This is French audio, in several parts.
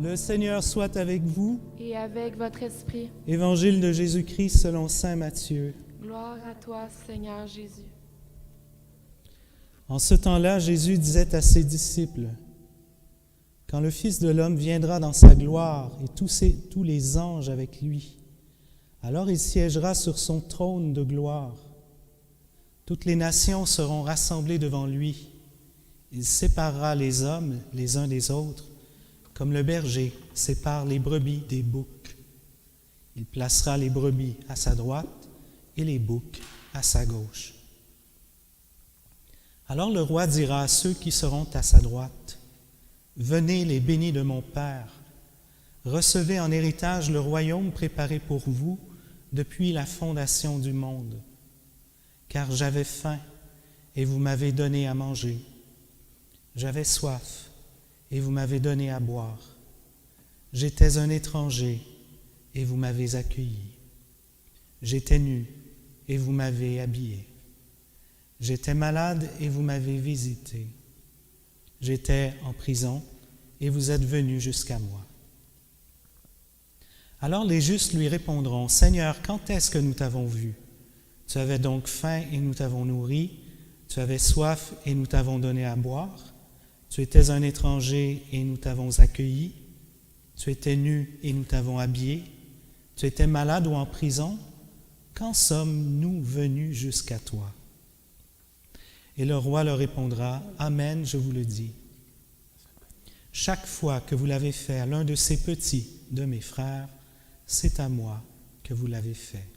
Le Seigneur soit avec vous. Et avec votre esprit. Évangile de Jésus-Christ selon saint Matthieu. Gloire à toi, Seigneur Jésus. En ce temps-là, Jésus disait à ses disciples, « Quand le Fils de l'homme viendra dans sa gloire et tous les anges avec lui, alors il siégera sur son trône de gloire. Toutes les nations seront rassemblées devant lui. Il séparera les hommes les uns des autres, comme le berger sépare les brebis des boucs. Il placera les brebis à sa droite et les boucs à sa gauche. Alors le roi dira à ceux qui seront à sa droite, « Venez les bénis de mon Père, recevez en héritage le royaume préparé pour vous depuis la fondation du monde. Car j'avais faim et vous m'avez donné à manger. J'avais soif et vous m'avez donné à boire. J'étais un étranger et vous m'avez accueilli. J'étais nu et vous m'avez habillé. J'étais malade et vous m'avez visité. J'étais en prison et vous êtes venus jusqu'à moi. » Alors les justes lui répondront, « Seigneur, quand est-ce que nous t'avons vu? Tu avais donc faim et nous t'avons nourri. Tu avais soif et nous t'avons donné à boire. Tu étais un étranger et nous t'avons accueilli. Tu étais nu et nous t'avons habillé. Tu étais malade ou en prison. Quand sommes-nous venus jusqu'à toi? » Et le roi leur répondra, « Amen, je vous le dis. Chaque fois que vous l'avez fait à l'un de ces petits de mes frères, c'est à moi que vous l'avez fait. »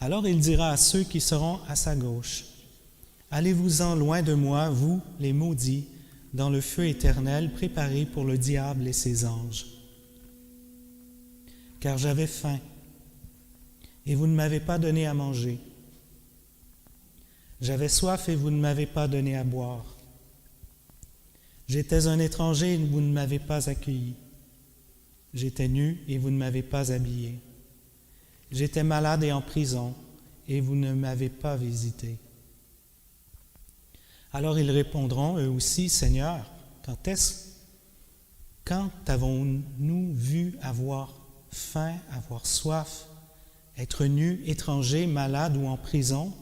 Alors il dira à ceux qui seront à sa gauche, « Allez-vous-en loin de moi, vous, les maudits, dans le feu éternel préparé pour le diable et ses anges. Car j'avais faim, et vous ne m'avez pas donné à manger. J'avais soif et vous ne m'avez pas donné à boire. J'étais un étranger et vous ne m'avez pas accueilli. J'étais nu et vous ne m'avez pas habillé. J'étais malade et en prison et vous ne m'avez pas visité. » Alors ils répondront eux aussi, « Seigneur, quand avons-nous vu avoir faim, avoir soif, être nus, étrangers, malades ou en prison,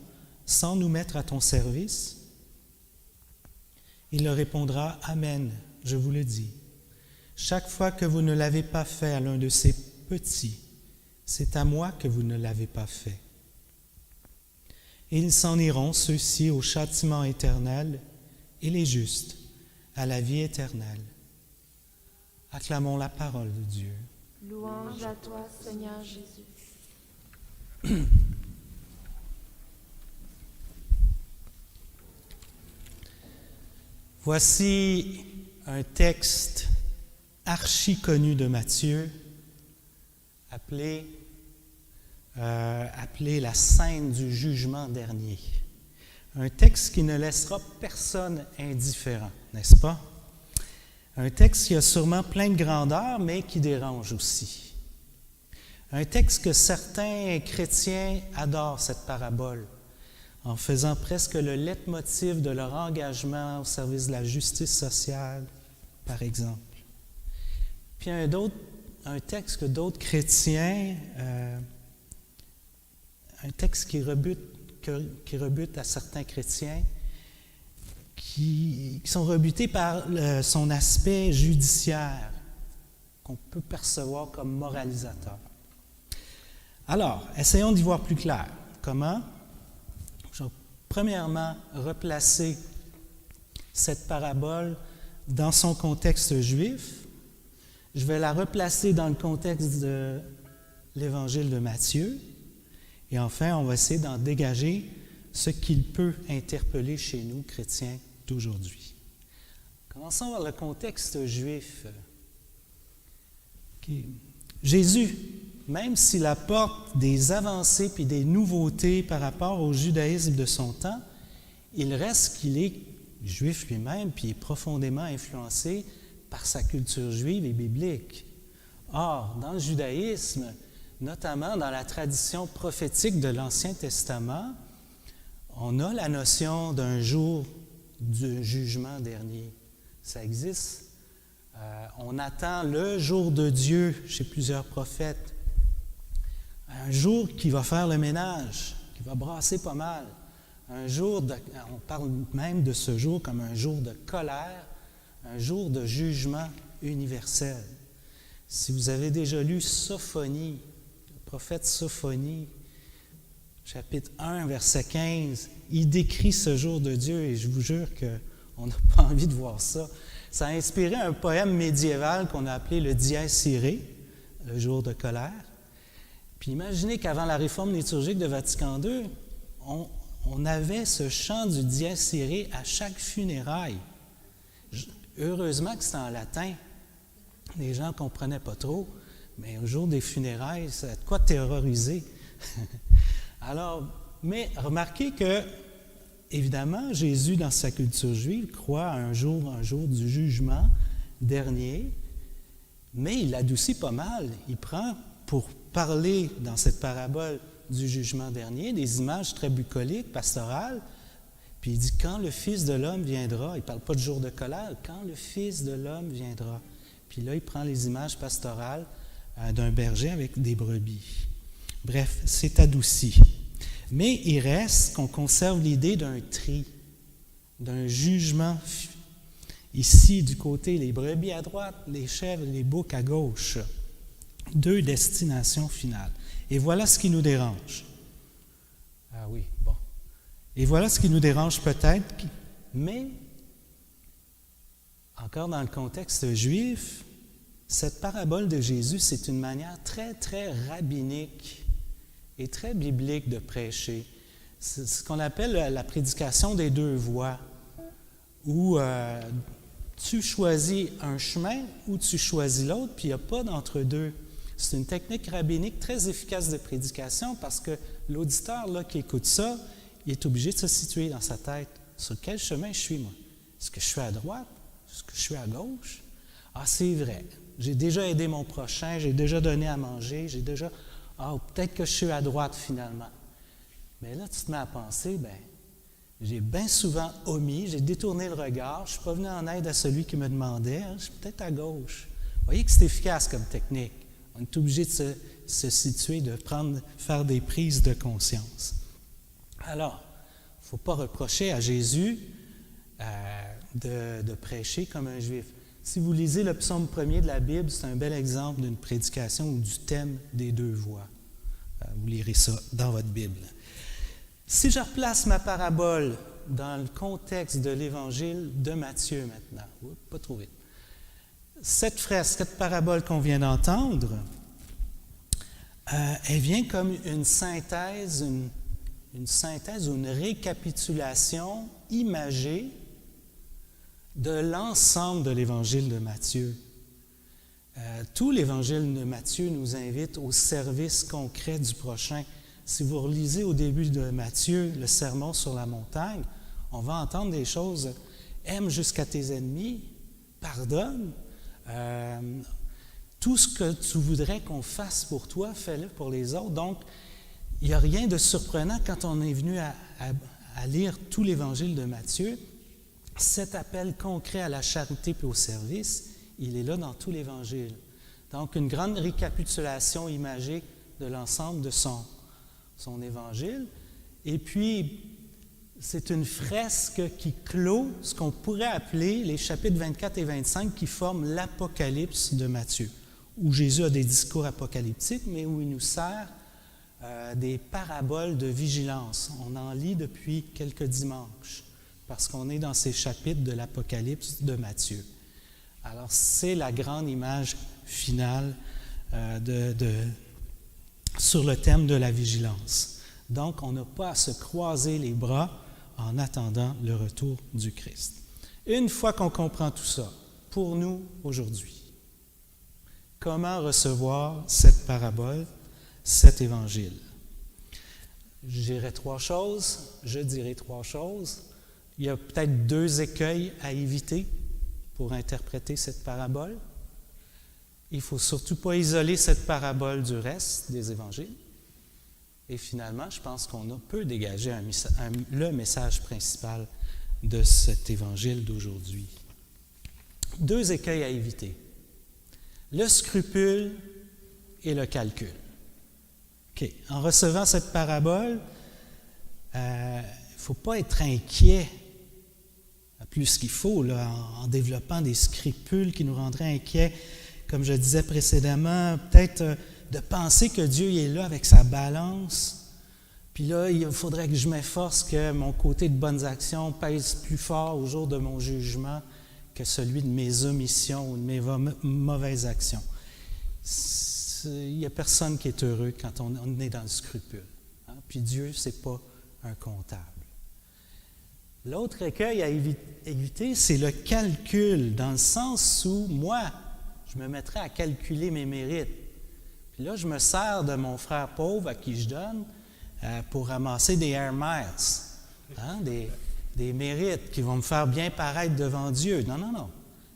sans nous mettre à ton service? » Il leur répondra, « Amen, je vous le dis. Chaque fois que vous ne l'avez pas fait à l'un de ces petits, c'est à moi que vous ne l'avez pas fait. » Et ils s'en iront, ceux-ci, au châtiment éternel, et les justes à la vie éternelle. Acclamons la parole de Dieu. Louange à toi, Seigneur Jésus. Voici un texte archi-connu de Matthieu, appelé la scène du jugement dernier. Un texte qui ne laissera personne indifférent, n'est-ce pas? Un texte qui a sûrement plein de grandeur, mais qui dérange aussi. Un texte que certains chrétiens adorent, cette parabole, en faisant presque le leitmotiv de leur engagement au service de la justice sociale, par exemple. Puis un texte que d'autres chrétiens, un texte qui rebute à certains chrétiens, qui sont rebutés par son aspect judiciaire, qu'on peut percevoir comme moralisateur. Alors, essayons d'y voir plus clair. Comment? Premièrement, replacer cette parabole dans son contexte juif. Je vais la replacer dans le contexte de l'Évangile de Matthieu. Et enfin, on va essayer d'en dégager ce qu'il peut interpeller chez nous, chrétiens d'aujourd'hui. Commençons par le contexte juif. Jésus, même s'il apporte des avancées puis des nouveautés par rapport au judaïsme de son temps, il reste qu'il est juif lui-même puis il est profondément influencé par sa culture juive et biblique. Or, dans le judaïsme, notamment dans la tradition prophétique de l'Ancien Testament, on a la notion d'un jour du jugement dernier. Ça existe On attend le jour de Dieu chez plusieurs prophètes. Un jour qui va faire le ménage, qui va brasser pas mal. On parle même de ce jour comme un jour de colère, un jour de jugement universel. Si vous avez déjà lu Sophonie, le prophète Sophonie, chapitre 1, verset 15, il décrit ce jour de Dieu et je vous jure qu'on n'a pas envie de voir ça. Ça a inspiré un poème médiéval qu'on a appelé le Dies Irae, le jour de colère. Puis imaginez qu'avant la réforme liturgique de Vatican II, on avait ce chant du Dies Irae à chaque funéraille. Heureusement que c'était en latin. Les gens ne comprenaient pas trop, mais au jour des funérailles, ça a de quoi terroriser. Alors, mais remarquez que, évidemment, Jésus, dans sa culture juive, croit à un jour du jugement dernier, mais il l'adoucit pas mal. Il prend, pour parler dans cette parabole du jugement dernier, des images très bucoliques, pastorales, puis il dit « quand le Fils de l'homme viendra », il ne parle pas de jour de colère, « quand le Fils de l'homme viendra ». Puis là, il prend les images pastorales d'un berger avec des brebis. Bref, c'est adouci. Mais il reste qu'on conserve l'idée d'un tri, d'un jugement. Ici, du côté, les brebis à droite, les chèvres, les boucs à gauche. 2 destinations finales. Et voilà ce qui nous dérange. Ah oui, bon. Et voilà ce qui nous dérange peut-être, mais encore dans le contexte juif, cette parabole de Jésus, c'est une manière très, très rabbinique et très biblique de prêcher. C'est ce qu'on appelle la prédication des 2 voies, où tu choisis un chemin ou tu choisis l'autre, puis il n'y a pas d'entre-deux. C'est une technique rabbinique très efficace de prédication parce que l'auditeur là, qui écoute ça, il est obligé de se situer dans sa tête. Sur quel chemin je suis, moi? Est-ce que je suis à droite? Est-ce que je suis à gauche? Ah, c'est vrai. J'ai déjà aidé mon prochain, j'ai déjà donné à manger, peut-être que je suis à droite finalement. Mais là, tu te mets à penser, j'ai bien souvent omis, j'ai détourné le regard, je ne suis pas venu en aide à celui qui me demandait, je suis peut-être à gauche. Vous voyez que c'est efficace comme technique. On est obligé de se situer, de faire des prises de conscience. Alors, il ne faut pas reprocher à Jésus de prêcher comme un juif. Si vous lisez le psaume 1er de la Bible, c'est un bel exemple d'une prédication ou du thème des 2 voies. Vous lirez ça dans votre Bible. Si je replace ma parabole dans le contexte de l'Évangile de Matthieu maintenant, pas trop vite. Cette fresque, cette parabole qu'on vient d'entendre, elle vient comme une synthèse ou une récapitulation imagée de l'ensemble de l'Évangile de Matthieu. Tout l'Évangile de Matthieu nous invite au service concret du prochain. Si vous relisez au début de Matthieu le sermon sur la montagne, on va entendre des choses « aime jusqu'à tes ennemis »,« pardonne », tout ce que tu voudrais qu'on fasse pour toi, fais-le pour les autres. Donc, il n'y a rien de surprenant quand on est venu à lire tout l'Évangile de Matthieu. Cet appel concret à la charité et au service, il est là dans tout l'Évangile. Donc, une grande récapitulation imagique de l'ensemble de son Évangile. Et puis, c'est une fresque qui clôt ce qu'on pourrait appeler les chapitres 24 et 25 qui forment l'Apocalypse de Matthieu, où Jésus a des discours apocalyptiques, mais où il nous sert des paraboles de vigilance. On en lit depuis quelques dimanches, parce qu'on est dans ces chapitres de l'Apocalypse de Matthieu. Alors, c'est la grande image finale sur le thème de la vigilance. Donc, on n'a pas à se croiser les bras en attendant le retour du Christ. Une fois qu'on comprend tout ça, pour nous, aujourd'hui, comment recevoir cette parabole, cet évangile? Je dirais 3 choses. Il y a peut-être 2 écueils à éviter pour interpréter cette parabole. Il ne faut surtout pas isoler cette parabole du reste des évangiles. Et finalement, je pense qu'on peut dégager le message principal de cet évangile d'aujourd'hui. 2 écueils à éviter. Le scrupule et le calcul. OK. En recevant cette parabole, il ne faut pas être inquiet plus qu'il faut là, en développant des scrupules qui nous rendraient inquiets. Comme je disais précédemment, peut-être de penser que Dieu est là avec sa balance. Puis là, il faudrait que je m'efforce que mon côté de bonnes actions pèse plus fort au jour de mon jugement que celui de mes omissions ou de mes mauvaises actions. Il n'y a personne qui est heureux quand on est dans le scrupule. Hein? Puis Dieu, ce n'est pas un comptable. L'autre écueil à éviter, c'est le calcul, dans le sens où moi, je me mettrais à calculer mes mérites. Puis là, je me sers de mon frère pauvre à qui je donne pour ramasser des air miles, hein, des mérites qui vont me faire bien paraître devant Dieu. Non, non, non.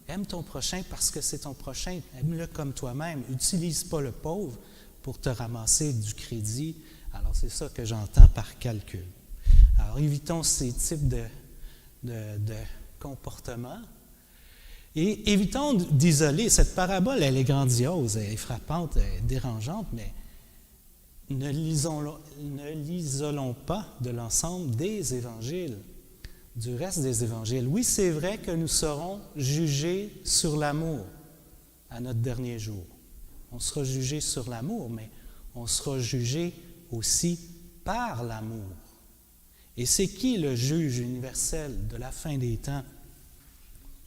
Aime ton prochain parce que c'est ton prochain. Aime-le comme toi-même. N'utilise pas le pauvre pour te ramasser du crédit. Alors, c'est ça que j'entends par calcul. Alors, évitons ces types de comportements et évitons d'isoler. Cette parabole, elle est grandiose, elle est frappante, elle est dérangeante, mais ne l'isolons pas de l'ensemble des évangiles, du reste des évangiles. Oui, c'est vrai que nous serons jugés sur l'amour à notre dernier jour. On sera jugé sur l'amour, mais on sera jugé aussi par l'amour. Et c'est qui le juge universel de la fin des temps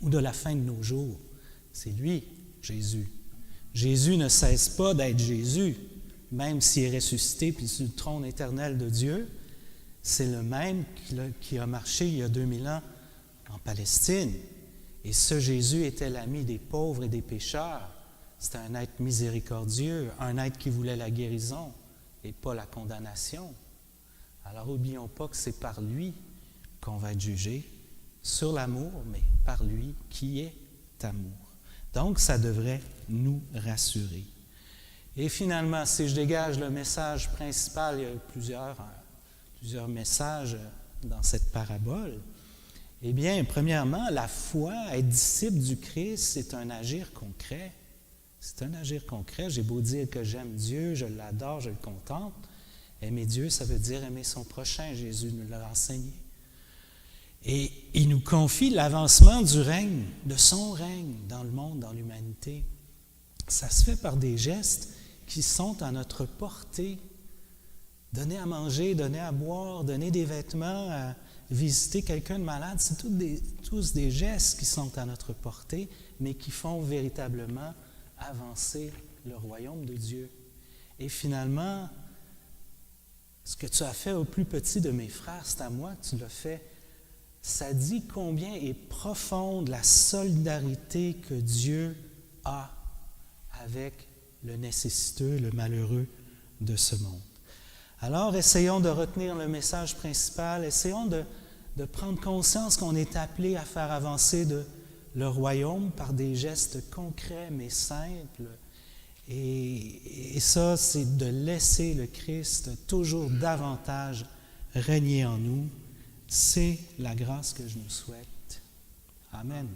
ou de la fin de nos jours? C'est lui, Jésus. Jésus ne cesse pas d'être Jésus, même s'il est ressuscité puis sur le trône éternel de Dieu. C'est le même qui a marché il y a 2000 ans en Palestine. Et ce Jésus était l'ami des pauvres et des pécheurs. C'était un être miséricordieux, un être qui voulait la guérison et pas la condamnation. Alors, n'oublions pas que c'est par lui qu'on va être jugé, sur l'amour, mais par lui qui est amour. Donc, ça devrait nous rassurer. Et finalement, si je dégage le message principal, il y a plusieurs messages dans cette parabole. Eh bien, premièrement, la foi, être disciple du Christ, c'est un agir concret. C'est un agir concret. J'ai beau dire que j'aime Dieu, je l'adore, je le contemple. Aimer Dieu, ça veut dire aimer son prochain. Jésus nous l'a enseigné. Et il nous confie l'avancement du règne, de son règne dans le monde, dans l'humanité. Ça se fait par des gestes qui sont à notre portée. Donner à manger, donner à boire, donner des vêtements, visiter quelqu'un de malade, c'est tous des gestes qui sont à notre portée, mais qui font véritablement avancer le royaume de Dieu. Et finalement, ce que tu as fait au plus petit de mes frères, c'est à moi que tu l'as fait. Ça dit combien est profonde la solidarité que Dieu a avec le nécessiteux, le malheureux de ce monde. Alors, essayons de retenir le message principal, essayons de prendre conscience qu'on est appelé à faire avancer le royaume par des gestes concrets mais simples. Et ça, c'est de laisser le Christ toujours davantage régner en nous. C'est la grâce que je nous souhaite. Amen.